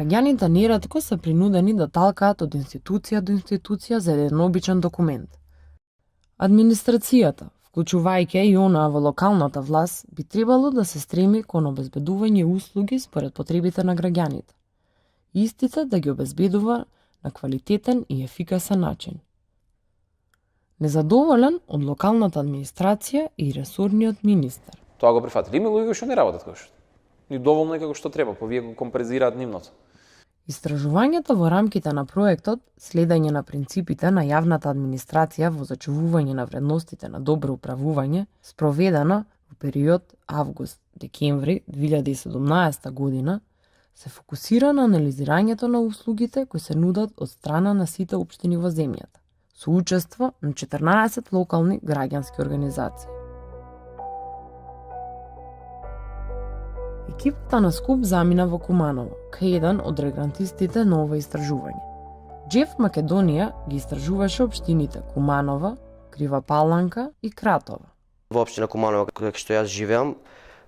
Граѓаните неретко се принудени да талкаат од институција до институција за еден обичен документ. Администрацијата, вклучувајќи и онаа во локалната власт, би требало да се стреми кон обезбедување услуги според потребите на граѓаните. Истите да ги обезбедува на квалитетен и ефикасен начин. Незадоволен од локалната администрација и ресорниот министер. Тоа го прифатили. Има луѓе што не работат како што. Ни доволно и како што треба, па вие го компензираат нивното. Истражувањето во рамките на проектот Следење на принципите на јавната администрација во зачувување на вредностите на добро управување, спроведено во период август-декември 2017 година, се фокусира на анализирањето на услугите кои се нудат од страна на сите општини во земјата, со учество на 14 локални граѓански организации. Екипата на СКУП замина во Куманово, кај еден од регрантистите на ова истражување. Джеф Македонија ги истражуваше општините Куманова, Крива Паланка и Кратова. Во општина Куманова, кај што јас живеам,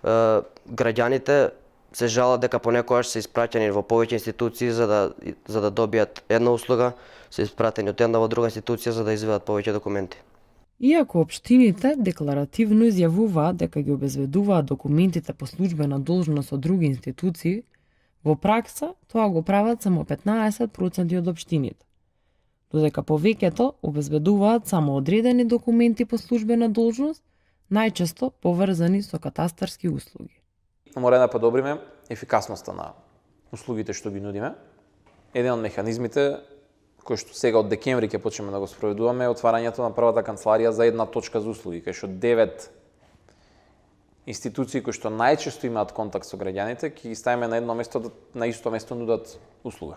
граѓаните се жалат дека понекогаш се испраќани во повеќе институции за да добијат една услуга, се испратени од една во друга институција за да изведат повеќе документи. Иако општините декларативно изјавуваат дека ги обезбедуваат документите по службена должност од други институции, во пракса тоа го прават само 15% од општините, додека повеќето обезбедуваат само одредени документи по службена должност, најчесто поврзани со катастарски услуги. Мора да подобриме ефикасноста на услугите што ги нудиме. Еден од механизмите кој што сега од декември ќе почнеме да го спроведуваме е отварањето на првата канцеларија за една точка за услуги, кај што 9 институции кои што најчесто имаат контакт со граѓаните ќе ги ставиме на едно место, на исто место нудат услуга.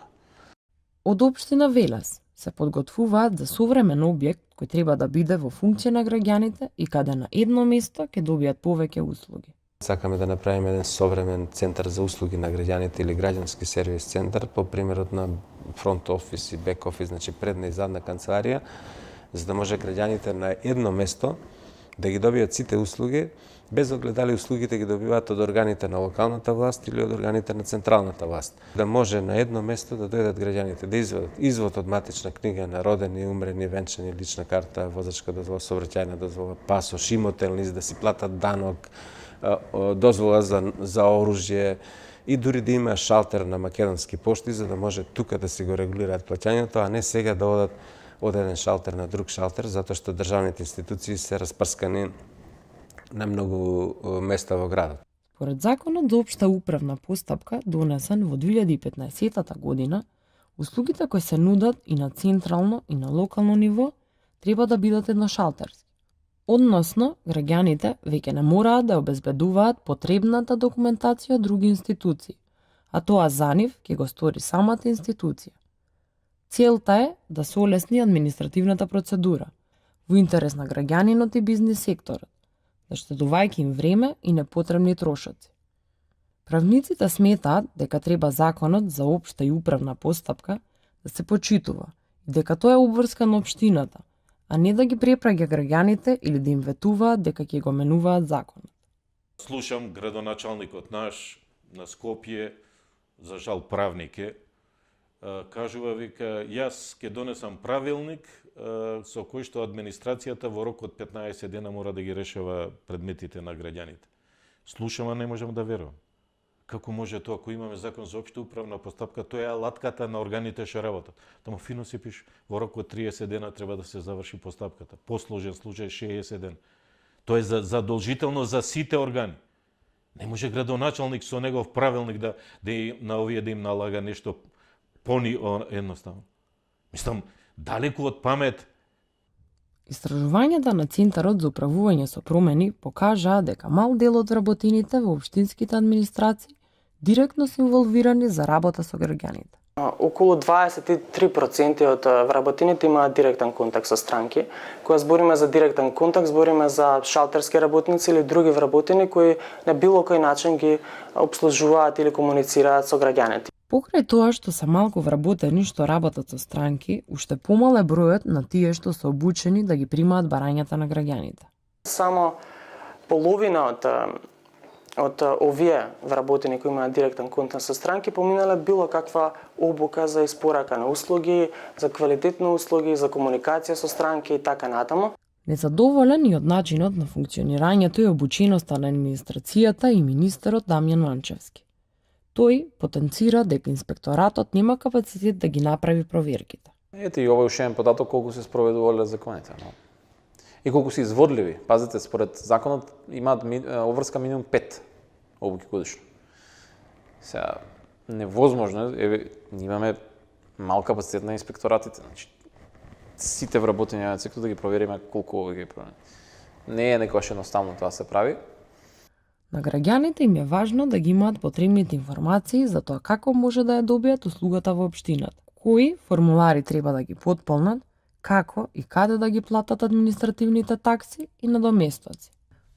Од општина Велес се подготвуваат за современ објект кој треба да биде во функција на граѓаните и каде на едно место ќе добијат повеќе услуги. Сакаме да направиме еден современ центар за услуги на граѓаните или граѓански сервис центар по примерот на фронт офис и бек офис, значи предна и задна канцеларија, за да може граѓаните на едно место да ги добијат сите услуги, без оглед дали услугите ги добиваат од органите на локалната власт или од органите на централната власт. Да може на едно место да дојдат граѓаните да извадат извод од матична книга на родени, умрени, венчани, лична карта, возачка дозвола, сообраќајна дозвола, пасош, имотен лист, да си платат данок, дозвола за оружје и дури да има шалтер на македонски пошти за да може тука да си го регулираат плаќањето, а не сега да одат од еден шалтер на друг шалтер, затоа што државните институции се распрскани на многу места во градот. Според Законот за општа управна постапка, донесен во 2015 година, услугите кои се нудат и на централно и на локално ниво треба да бидат едношалтерски. Односно, граѓаните веќе не мораат да обезбедуваат потребната документација од други институции, а тоа за нив ќе го стори самата институција. Целта е да се олесни административната процедура во интерес на граѓанинот и бизнис секторот, заштедувајќи им време и непотребни трошоци. Правниците сметаат дека треба законот за општа и управна постапка да се почитува и дека тоа е обврска на општината, а не да ги препраќа граѓаните или да им ветуваат дека ќе го менуваат законот. Слушам градоначалникот наш на Скопје, за жал правник е, кажува, вика, јас ќе донесам правилник со кој што администрацијата во рок од 15 дена мора да ги решава предметите на граѓаните. Слушам, а не можам да верувам. Како може тоа, ако имаме закон за општа управна постапка, тоа е алатката на органите што работат. Таму фино се пише, во рок од 30 дена треба да се заврши постапката. Посложен случај 60 дена. Тоа е задолжително за сите органи. Не може градоначалник со негов правилник на овие да им налага нешто едноставно. Мислам, далеку од памет. Истражувањата на Центарот за управување со промени покажаа дека мал дел од вработените во општинските администрации директно се инволвирани за работа со граѓаните. Околу 23% од вработените имаат директен контакт со странки. Кога збориме за директен контакт, збориме за шалтерски работници или други вработени кои на било кој начин ги обслужуваат или комуницираат со граѓаните. Покрај тоа што се малку вработени што работат со странки, уште помал е бројот на тие што се обучени да ги примаат барањата на граѓаните. Само половина од од овие вработени кои имаат директен контакт со странки поминале било каква обука за испорака на услуги, за квалитетни услуги, за комуникација со странки и така натаму. Незадоволен и од начинот на функционирањето и обученоста на администрацијата и министерот Дамјан Манчевски. Тој потенцира дека инспекторатот нема капацитет да ги направи проверките. Ете и овој уште еден податок колку се спроведувале законите, но и колку се изводливи. Пазете, според законот имаат обврска минимум 5 обуки годишно. Сега невозможно е, имаме мал капацитет на инспекторатите, значи сите вработени на сектор да ги провериме колку овој ги провериме. Не е некогаш едноставно тоа се прави. На граѓаните им е важно да ги имаат потребните информации за тоа како може да ја добијат услугата во општината, кои формулари треба да ги потполнат, како и каде да ги платат административните такси и надоместоци.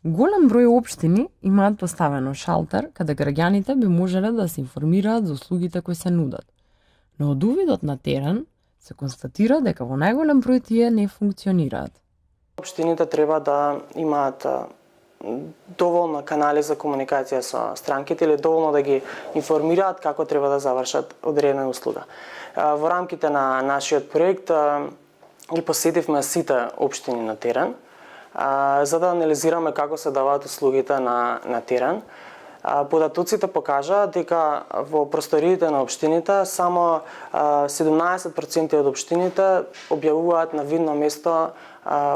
Голем број општини имаат поставено шалтер каде граѓаните би можеле да се информираат за услугите кои се нудат. Но од увидот на терен се констатира дека во најголем број тие не функционираат. Општините треба да имаат доволно канали за комуникација со странките или доволно да ги информираат како треба да завршат одредена услуга. Во рамките на нашиот проект ги посетивме сите општини на терен, за да анализираме како се даваат услугите на терен. Податоците покажаа дека во просториите на општините само 17% од општините објавуваат на видно место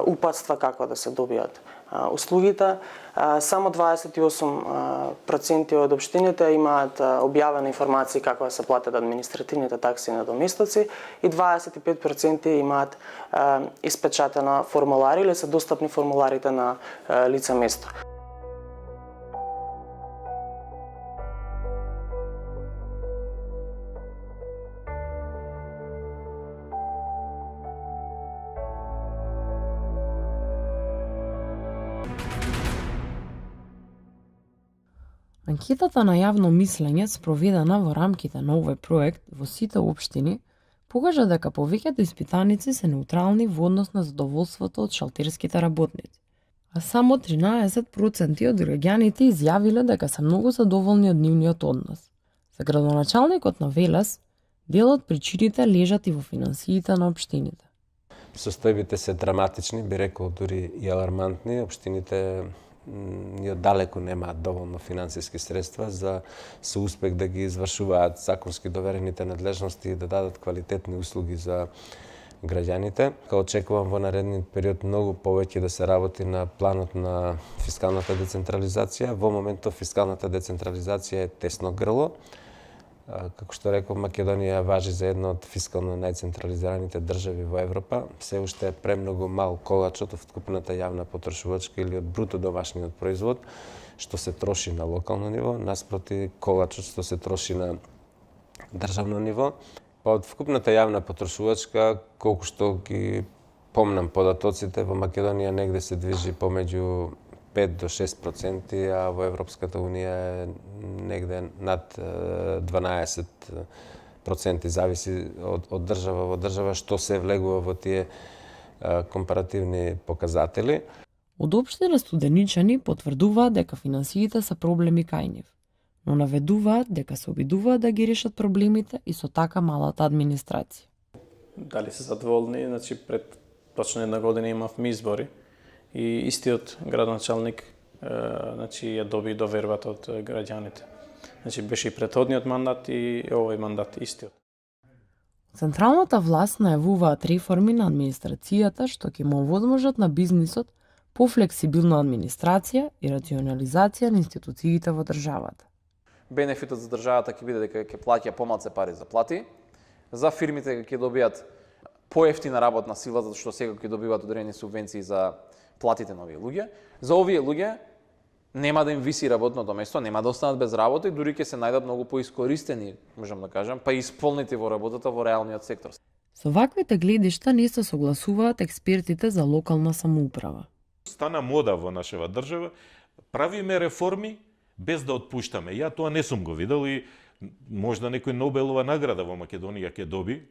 упатства како да се добијат услугите. Само 28% од општините имаат објавени информации како да се платат административните такси и надоместоци и 25% имаат испечатено формулари или се достапни формуларите на лице место. Анкетата на јавно мислење спроведена во рамките на овој проект во сите општини покажа дека повеќето испитаници се неутрални во однос на задоволството од шалтерските работници, а само 13% од граѓаните изјавиле дека се многу задоволни од нивниот однос. За градоначалникот на Велес, дел од причините лежат и во финансиите на општините. Состојбите се драматични, би рекол дури и алармантни. Општините ни оддалеку немаат доволно финансиски средства за со успех да ги извршуваат законски доверените надлежности и да дадат квалитетни услуги за граѓаните. Очекувам во наредниот период многу повеќе да се работи на планот на фискалната децентрализација. Во моментов фискалната децентрализација е тесно грло. Како што реков, Македонија важи за една од фискално најцентрализираните држави во Европа. Се уште е премногу мал колачот од вкупната јавна потрошувачка или од бруто домашниот производ, што се троши на локално ниво, наспроти колачот што се троши на државно ниво. Па од вкупната јавна потрошувачка, колку што ги помнам податоците, во Македонија негде се движи помеѓу 5 до 6%, а во Европската Унија е негде над 12%, зависи од држава во држава што се влегува во тие компаративни показатели. Од општина Студеничани потврдуваат дека финансиите се проблеми кај нив, но наведуваат дека се обидуваат да ги решат проблемите и со така малата администрација. Дали се задоволни, значи пред точно една година имавме избори и истиот градоначалник значи ја доби довербата од граѓаните. Значи беше и претходниот мандат и овој мандат истиот. Централната власт најавуваат реформи на администрацијата што ќе му овозможат на бизнисот пофлексибилна администрација и рационализација на институциите во државата. Бенефитот за државата ќе биде дека ќе плаќа помалце пари за плати, за фирмите ќе добијат поевтина работна сила затоа што сега ќе добиваат одредени субвенции за платите на овие луѓе. За овие луѓе нема да им виси работното место, нема да останат без работа и дури ќе се најдат многу поискористени, можам да кажам, па исполнети во работата во реалниот сектор. Со ваквите гледишта не се согласуваат експертите за локална самоуправа. Стана мода во нашава држава, правиме реформи без да отпуштаме. Ја тоа не сум го видел и можда некој Нобелова награда во Македонија ќе доби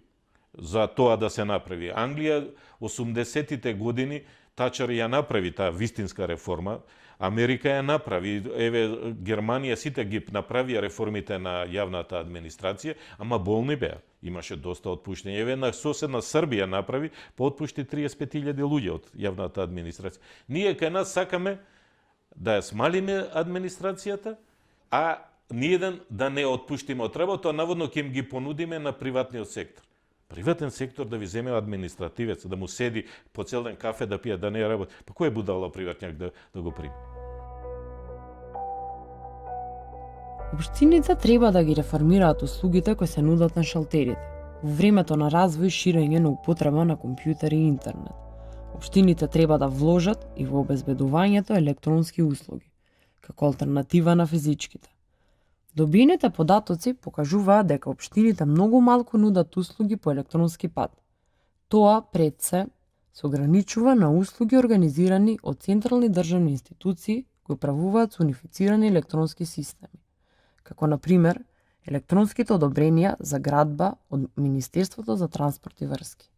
за тоа да се направи. Англија 80-тите години Тачер ја направи таа вистинска реформа, Америка ја направи, еве Германија сите ги направија реформите на јавната администрација, ама болни беа. Имаше доста отпуштење. Еве на соседна Србија направи, отпушти 35.000 луѓе од јавната администрација. Ние кај нас сакаме да ја смалиме администрацијата, а ниеден да не отпуштиме од работа, наводно ќе им ги понудиме на приватниот сектор. Приватен сектор да ви земе административец, да му седи по цел ден кафе да пие, да не работи. Па кој е будала приватњак да го прими? Општините треба да ги реформираат услугите кои се нудат на шалтерите. Во времето на развој и ширење на употреба на компјутери и интернет. Општините треба да вложат и во обезбедувањето електронски услуги, како алтернатива на физичките. Добиените податоци покажуваат дека општините многу малку нудат услуги по електронски пат. Тоа пред се ограничува на услуги организирани од централни државни институции кои управуваат со унифицирани електронски системи, како на пример електронските одобренија за градба од Министерството за транспорт и врски.